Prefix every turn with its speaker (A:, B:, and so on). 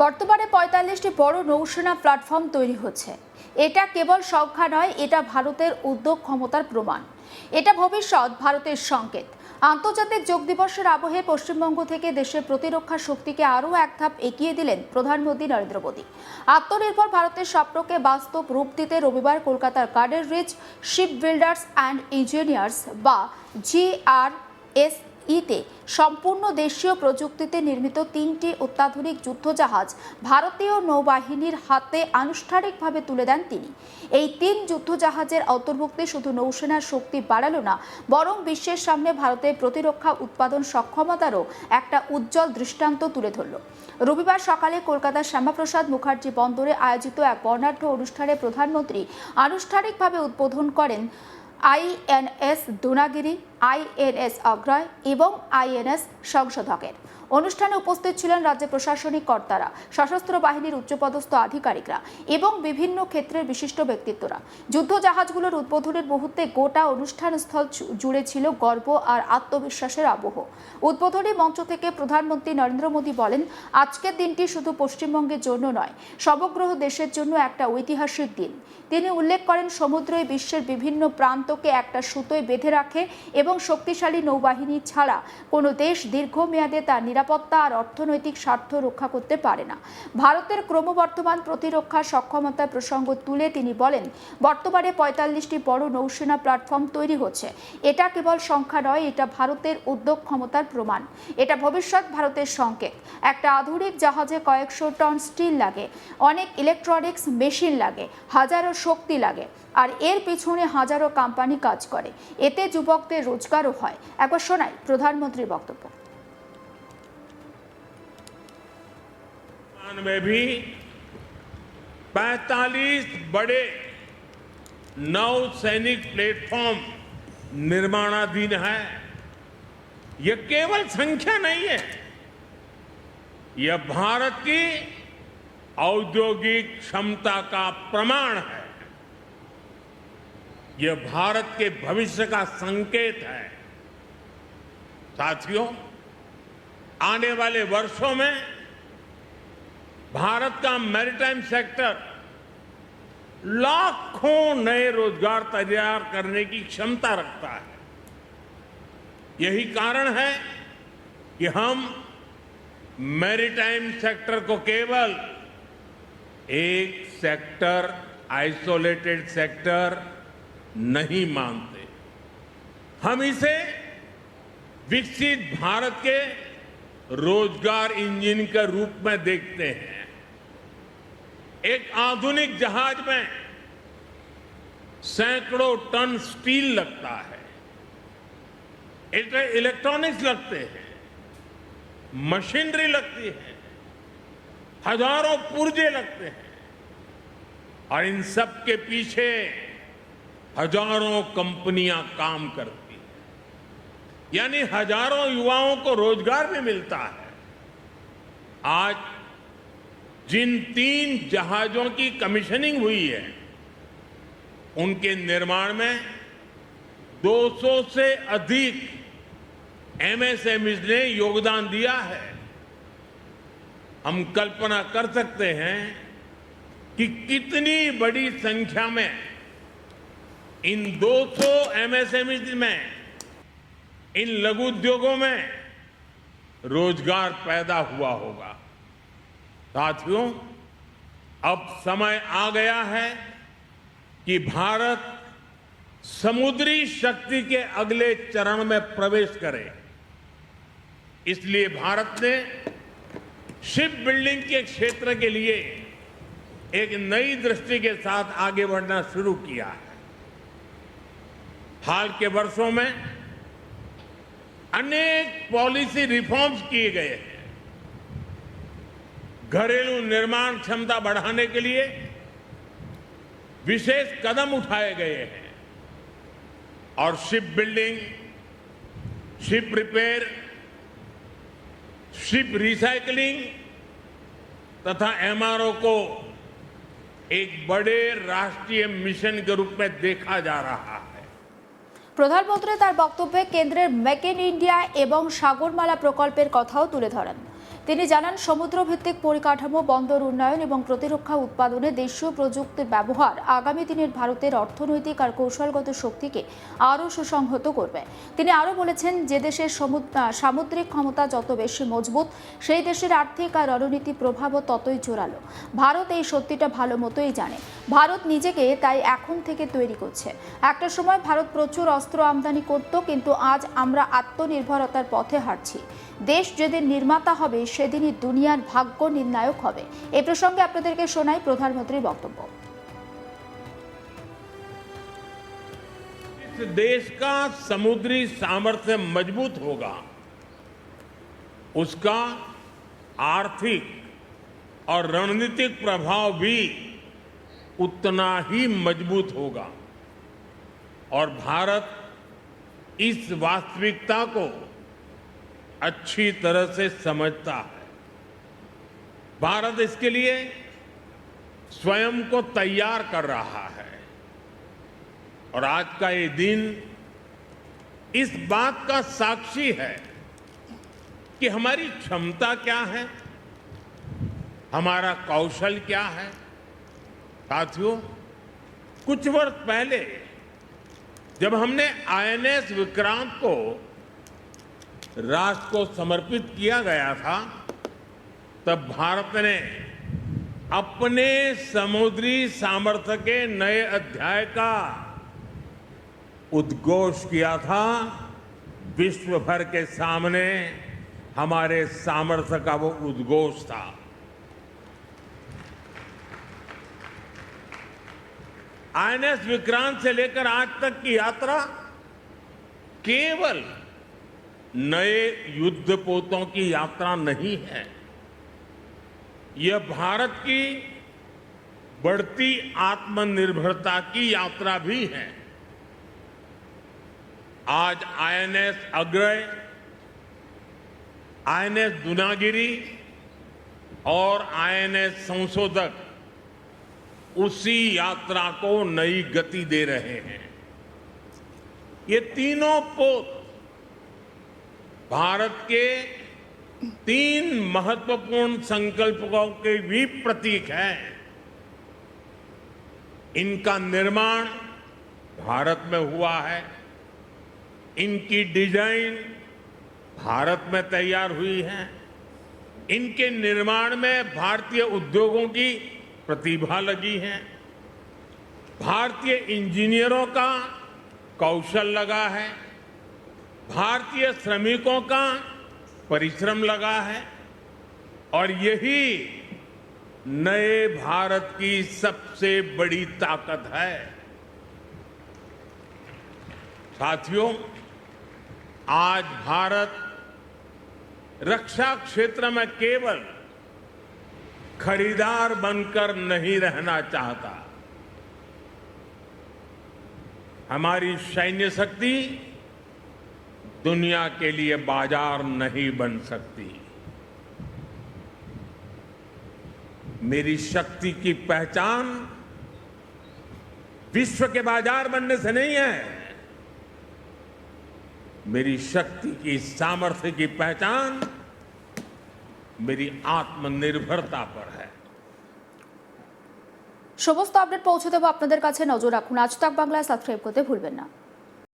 A: বর্তমানে ৪৫টি বড় নৌসেনা প্ল্যাটফর্ম তৈরি হচ্ছে। এটা কেবল সংখ্যা নয়, এটা ভারতের উদ্যোগ ক্ষমতার প্রমাণ। এটা ভবিষ্যৎ ভারতের সংকেত। আন্তর্জাতিক যোগ দিবসের আবহে পশ্চিমবঙ্গ থেকে দেশের প্রতিরক্ষা শক্তিকে আরও এক ধাপ এগিয়ে দিলেন প্রধানমন্ত্রী নরেন্দ্র মোদী। আত্মনির্ভর ভারতের স্বপ্নকে বাস্তব রূপ দিতে রবিবার কলকাতার Garden Reach Shipbuilders and Engineers বা GRSE-তে সম্পূর্ণ দেশীয় প্রযুক্তিতে নির্মিত ৩টি অত্যাধুনিক যুদ্ধজাহাজ ভারতীয় নৌবাহিনীর হাতে আনুষ্ঠানিকভাবে তুলে দেন তিনি। এই ৩ যুদ্ধজাহাজের অন্তর্ভুক্তি শুধু নৌসেনার শক্তি বাড়ালো না, বরং বিশ্বের সামনে ভারতের প্রতিরক্ষা উৎপাদন সক্ষমতারও একটা উজ্জ্বল দৃষ্টান্ত তুলে ধরল। রবিবার সকালে কলকাতার শ্যামাপ্রসাদ মুখার্জি বন্দরে আয়োজিত এক বর্ণাঢ্য অনুষ্ঠানে প্রধানমন্ত্রী আনুষ্ঠানিকভাবে উদ্বোধন করেন INS দুনাগিরি, INS অগ্রয় এবং INS সংশোধকের। অনুষ্ঠানে উপস্থিত ছিলেন রাজ্য প্রশাসনিক কর্তারা, সশস্ত্র বাহিনীর উচ্চপদস্থ আধিকারিকরা এবং বিভিন্ন ক্ষেত্রের বিশিষ্ট ব্যক্তিত্বরা। যুদ্ধজাহাজগুলোর উদ্বোধনের মুহূর্তে গোটা অনুষ্ঠানস্থল জুড়ে ছিল গর্ব আর আত্মবিশ্বাসের আবহ। উদ্বোধনী মঞ্চ থেকে প্রধানমন্ত্রী নরেন্দ্র মোদী বলেন, আজকের দিনটি শুধু পশ্চিমবঙ্গের জন্য নয়, সমগ্র দেশের জন্য একটা ঐতিহাসিক দিন। তিনি উল্লেখ করেন, সমুদ্রই বিশ্বের বিভিন্ন প্রান্তকে একটা সুতোয় বেঁধে রাখে এবং শক্তিশালী নৌবাহিনী ছাড়া কোনো দেশ দীর্ঘমেয়াদে তার নিরাপত্তা আর অর্থনৈতিক স্বার্থ রক্ষা করতে পারে না। ভারতের ক্রমবর্ধমান প্রতিরক্ষা সক্ষমতার প্রসঙ্গ তুলে তিনি বলেন, বর্তমানে ৪৫টি বড় নৌসেনা প্ল্যাটফর্ম তৈরি হচ্ছে। এটা কেবল সংখ্যা নয়, এটা ভারতের উদ্যোগ ক্ষমতার প্রমাণ। এটা ভবিষ্যৎ ভারতের সংকেত। একটা আধুনিক জাহাজে কয়েকশো টন স্টিল লাগে, অনেক ইলেকট্রনিক্স মেশিন লাগে, হাজারো শক্তি লাগে, আর এর পিছনে হাজারো কোম্পানি কাজ করে। এতে যুবকদের রোজগারও হয়। একবার শোনাই প্রধানমন্ত্রীর বক্তব্য।
B: में भी 45 बड़े नौसैनिक प्लेटफॉर्म निर्माणाधीन है। यह केवल संख्या नहीं है, यह भारत की औद्योगिक क्षमता का प्रमाण है। यह भारत के भविष्य का संकेत है। साथियों, आने वाले वर्षों में भारत का मैरीटाइम सेक्टर लाखों नए रोजगार तैयार करने की क्षमता रखता है। यही कारण है कि हम मैरीटाइम सेक्टर को केवल एक सेक्टर, आइसोलेटेड सेक्टर नहीं मानते। हम इसे विकसित भारत के रोजगार इंजन के रूप में देखते हैं। एक आधुनिक जहाज में सैकड़ों टन स्टील लगता है, इलेक्ट्रॉनिक्स लगते हैं, मशीनरी लगती है, हजारों पुर्जे लगते हैं, और इन सब के पीछे हजारों कंपनियां काम करती हैं। यानी हजारों युवाओं को रोजगार भी मिलता है। आज जिन 3 जहाजों की कमीशनिंग हुई है, उनके निर्माण में 200 से अधिक MSMEs ने योगदान दिया है। हम कल्पना कर सकते हैं कि कितनी बड़ी संख्या में इन 200 MSMEs में, इन लघु उद्योगों में रोजगार पैदा हुआ होगा। साथियों, अब समय आ गया है कि भारत समुद्री शक्ति के अगले चरण में प्रवेश करे। इसलिए भारत ने शिप बिल्डिंग के क्षेत्र के लिए एक नई दृष्टि के साथ आगे बढ़ना शुरू किया है। हाल के वर्षों में अनेक पॉलिसी रिफॉर्म्स किए गए हैं। घरेलू निर्माण क्षमता बढ़ाने के लिए विशेष कदम उठाए गए हैं, और ship building, ship repair, ship recycling तथा MRO को एक बड़े राष्ट्रीय मिशन के रूप में देखा जा रहा है।
A: প্রধানমন্ত্রী তার বক্তব্যে কেন্দ্রের মেক ইন ইন্ডিয়া এবং সাগরমালা প্রকল্পের কথাও তুলে ধরেন। তিনি জানান, সমুদ্রভিত্তিক পরিকাঠামো, বন্দর উন্নয়ন এবং প্রতিরক্ষা উৎপাদনে দেশীয় প্রযুক্তির ব্যবহার আগামী দিনের ভারতের অর্থনৈতিক আর কৌশলগত শক্তিকে আরও সুসংহত করবে। তিনি আরও বলেছেন, যে দেশের সামুদ্রিক ক্ষমতা যত বেশি মজবুত, সেই দেশের আর্থিক আর রণনীতি প্রভাবও ততই জোরালো। ভারত এই সত্যিটা ভালো মতোই জানে। ভারত নিজেকে তাই এখন থেকে তৈরি করছে। একটা সময় ভারত প্রচুর অস্ত্র আমদানি করত, কিন্তু আজ আমরা আত্মনির্ভরতার পথে হাঁটছি। দেশ যেদিন নির্মাতা হবে, সেদিনই দুনিয়ার ভাগ্য নির্ণায়ক হবে। এই প্রসঙ্গে আপনাদেরকে শোনাই প্রধানমন্ত্রীর বক্তব্য।
B: इस देश का समुद्री सामर्थ्य मजबूत होगा, उसका आर्थिक और रणनीतिक प्रभाव भी उतना ही मजबूत होगा। और भारत इस वास्तविकता को अच्छी तरह से समझता है। भारत इसके लिए स्वयं को तैयार कर रहा है और आज का ये दिन इस बात का साक्षी है कि हमारी क्षमता क्या है, हमारा कौशल क्या है। साथियों, कुछ वर्ष पहले जब हमने आईएनएस विक्रांत को राष्ट्र को समर्पित किया गया था, तब भारत ने अपने समुद्री सामर्थ्य के नए अध्याय का उद्घोष किया था। विश्व भर के सामने हमारे सामर्थ्य का वो उद्घोष था। आईएनएस विक्रांत से लेकर आज तक की यात्रा केवल नए युद्धपोतों की यात्रा नहीं है, यह भारत की बढ़ती आत्मनिर्भरता की यात्रा भी है। आज आईएनएस अग्रय, आईएनएस दुनागिरी और आईएनएस संशोधक उसी यात्रा को नई गति दे रहे हैं। ये तीनों पोत भारत के 3 महत्वपूर्ण संकल्पों के भी प्रतीक हैं। इनका निर्माण भारत में हुआ है, इनकी डिजाइन भारत में तैयार हुई है, इनके निर्माण में भारतीय उद्योगों की प्रतिभा लगी है, भारतीय इंजीनियरों का कौशल लगा है, भारतीय श्रमिकों का परिश्रम लगा है। और यही नए भारत की सबसे बड़ी ताकत है। साथियों, आज भारत रक्षा क्षेत्र में केवल खरीदार बनकर नहीं रहना चाहता। हमारी सैन्य शक्ति दुनिया के लिए बाजार नहीं बन सकती। मेरी शक्ति की पहचान विश्व के बाजार बनने से नहीं है, मेरी शक्ति की सामर्थ्य की पहचान मेरी आत्मनिर्भरता पर है।
A: সমস্ত আপডেট পৌঁছে দেব আপনাদের কাছে। নজর রাখুন আজ তাক বাংলায়, সাবস্ক্রাইব করতে ভুলবেন না।